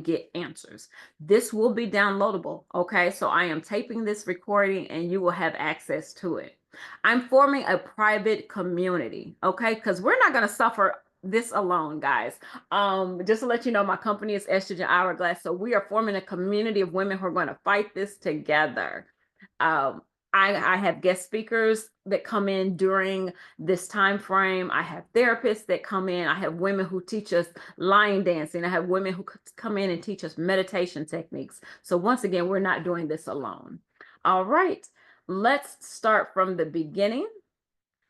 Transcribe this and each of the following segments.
get answers. This will be downloadable. Okay. So I am taping this recording and you will have access to it. I'm forming a private community. Okay. Because we're not going to suffer this alone, guys. Just to let you know, my company is Estrogen Hourglass. So we are forming a community of women who are going to fight this together. Um, I have guest speakers that come in during this time frame. I have therapists that come in. I have women who teach us line dancing. I have women who come in and teach us meditation techniques. So once again, we're not doing this alone. All right, let's start from the beginning.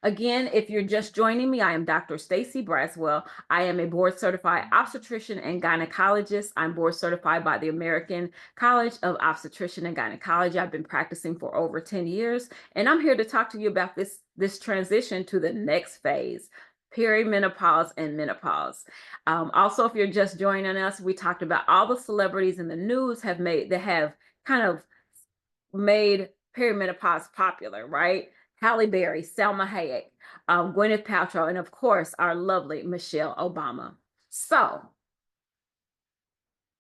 Again, if you're just joining me, I am Dr. Stacie Braswell. I am a board certified obstetrician and gynecologist. I'm board certified by the American College of Obstetrician and Gynecology. I've been practicing for over 10 years, and I'm here to talk to you about this transition to the next phase, perimenopause and menopause. Also, if you're just joining us, we talked about all the celebrities in the news have kind of made perimenopause popular, right? Halle Berry, Selma Hayek, Gwyneth Paltrow, and of course, our lovely Michelle Obama. So,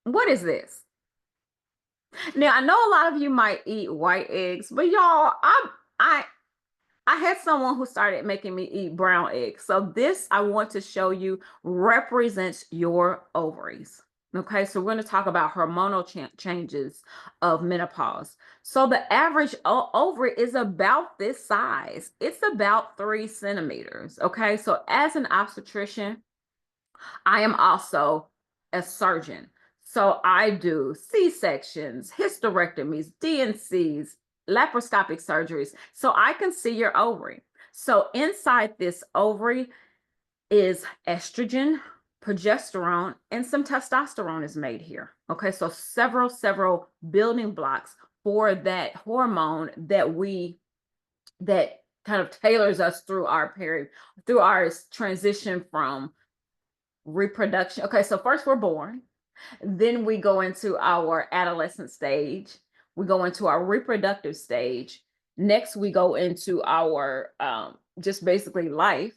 what is this? Now, I know a lot of you might eat white eggs, but y'all, I had someone who started making me eat brown eggs. So this I want to show you represents your ovaries. Okay, so we're going to talk about hormonal changes of menopause. So the average ovary is about this size. It's about 3 centimeters. Okay, so as an obstetrician, I am also a surgeon. So I do C-sections, hysterectomies, DNCs, laparoscopic surgeries. So I can see your ovary. So inside this ovary is estrogen, progesterone, and some testosterone is made here. Okay, so several building blocks for that hormone that kind of tailors us through our transition from reproduction. Okay, so first we're born, then we go into our adolescent stage, we go into our reproductive stage. Next, we go into our just basically life,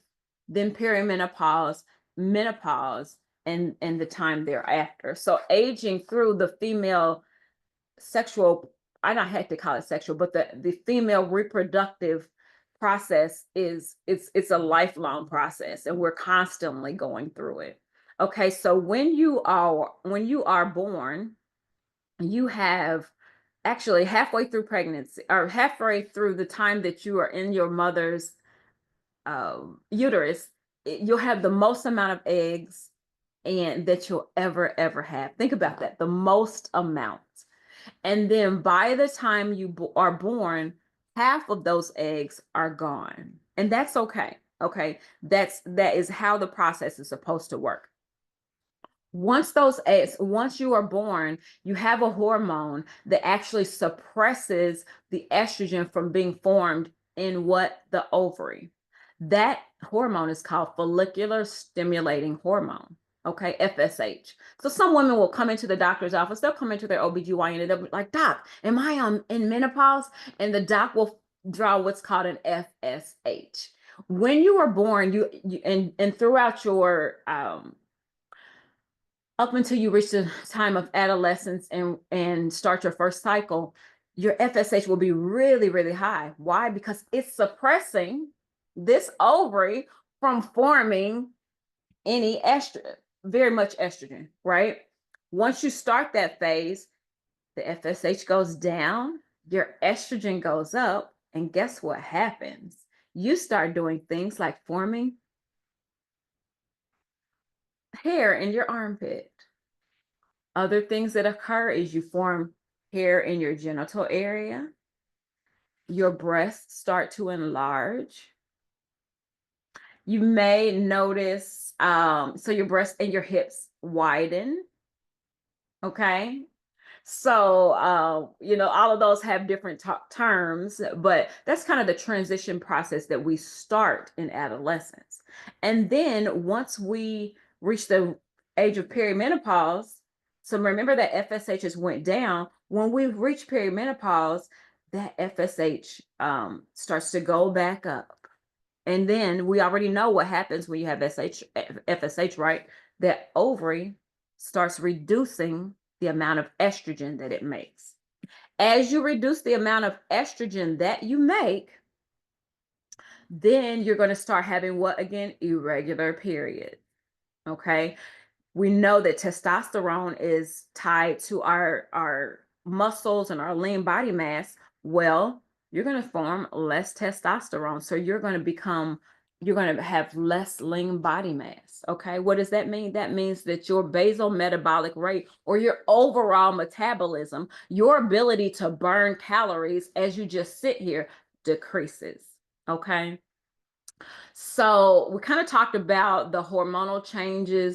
then perimenopause, menopause, and the time thereafter. So aging through the female sexual, I don't have to call it sexual, but the female reproductive process it's a lifelong process, and we're constantly going through it. Okay, so when you are born, you have actually halfway through pregnancy, or halfway through the time that you are in your mother's uterus, you'll have the most amount of eggs and that you'll ever have. Think about that, the most amount. And then by the time you are born, half of those eggs are gone. And that's okay. Okay. That is how the process is supposed to work. Once you are born, you have a hormone that actually suppresses the estrogen from being formed in the ovary. That hormone is called follicular stimulating hormone. Okay, FSH. So some women will come into the doctor's office, they'll come into their OBGYN and they'll be like, "Doc, am I in menopause?" And the doc will draw what's called an FSH. When you are born, and throughout your up until you reach the time of adolescence and start your first cycle, your FSH will be really high. Why? Because it's suppressing this ovary from forming any estrogen, very much estrogen, right? Once you start that phase, the FSH goes down, your estrogen goes up, and guess what happens? You start doing things like forming hair in your armpit. Other things that occur is you form hair in your genital area. Your breasts start to enlarge. You may notice, so your breasts and your hips widen. Okay. So, all of those have different terms, but that's kind of the transition process that we start in adolescence. And then once we reach the age of perimenopause, so remember that FSH went down. When we reach perimenopause, that FSH starts to go back up. And then we already know what happens when you have FSH, right? That ovary starts reducing the amount of estrogen that it makes. As you reduce the amount of estrogen that you make, then you're going to start having what again? Irregular periods. Okay. We know that testosterone is tied to our muscles and our lean body mass. Well, you're going to form less testosterone. So you're going to have less lean body mass. Okay. What does that mean? That means that your basal metabolic rate, or your overall metabolism, your ability to burn calories as you just sit here, decreases. Okay. So we kind of talked about the hormonal changes